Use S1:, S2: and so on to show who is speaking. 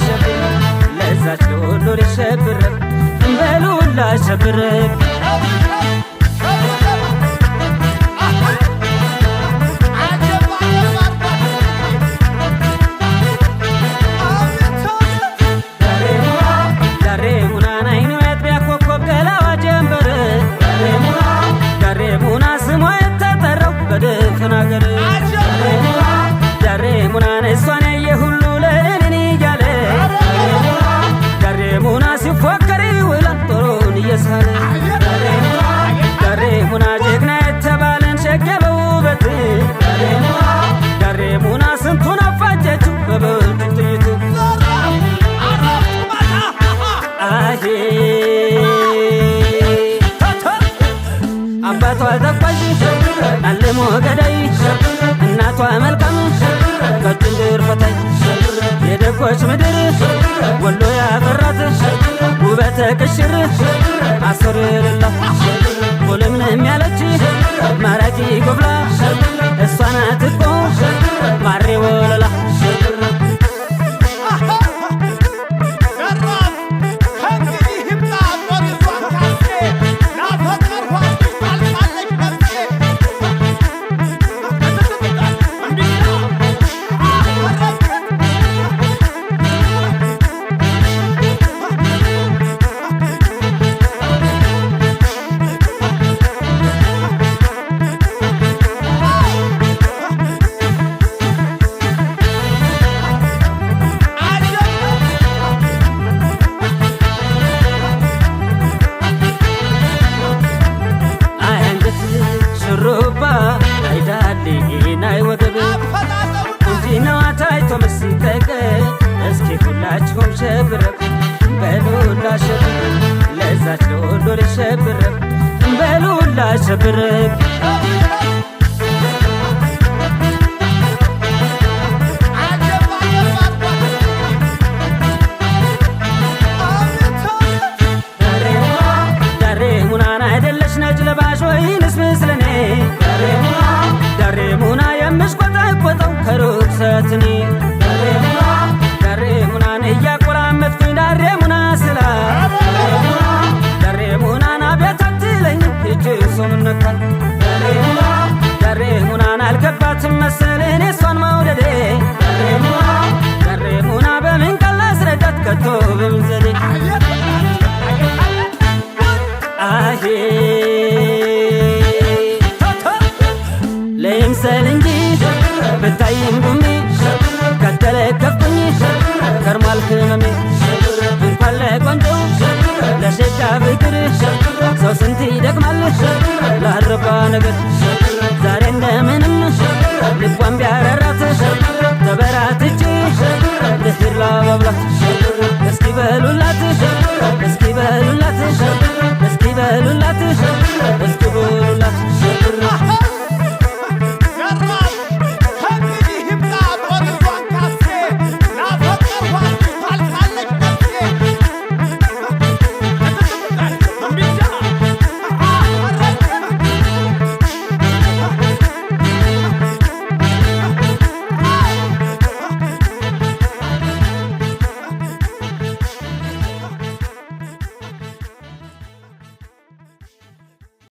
S1: ሸብር ለዛች ለወሎ ልሸብረቅ በሉላ ሸብረቅ ተናገር ዳሬ ሙና ነሷን ያየ ሁሉ ለኔ እያለ ዳሬ ሙና ሲፎከር ይውላል ጦሩን እየሳለ ዳሬ ሙና ጀግና የተባለን ሸገበ ውበት ዳሬ ሙና ስንቱን አፋጀችው በብርቱ ጥይቱ አሄ አባቷ ተኳሽ አለሞ ገዳይ እናቷ መልካም ከጭንድር ፈታይ የደጎች ምድር ወሎ ያፈራት ውበተ ቅሽር አስር የሌላት ሙልምልም ያለች ማራኪ ጎብላ እሷ ናት እኮ ማሬ ወለላ ሁላችሁም ሸብረቅ በሉላ ሸብረቅ ለዛች ለወሎ ልሸብረቅ በሉላ ሸብረቅ ዳሬ ሙናን አይደለች ነጭ ለባሽ ወይንስ ምስለኔ ዳሬ ሙና የምሽቆጠቆጠው ከሩቅ ሰትኔ ዳሬ ሙናን እያቆራመጥኩኝ ዳሬ ሙና ስላ ዳሬ ሙናን አቤት አትለኝ እጅ ሶምነካል ዳሬ ሙናን አልገባትም መሰል እኔ እሷን መውደዴ ዳሬ ሙና በምን ቃል ላስረዳት ከቶ በምን ዘዴ አሄ ለይምሰል እንጂ ብታይም ጉሜ ከተለከፍኩኝ ከርሟል ህመሜ እንኳን ለቆንጆ ለሸጋ ፍቅር ሰው ስንት ይደክማል ላረባ ነገር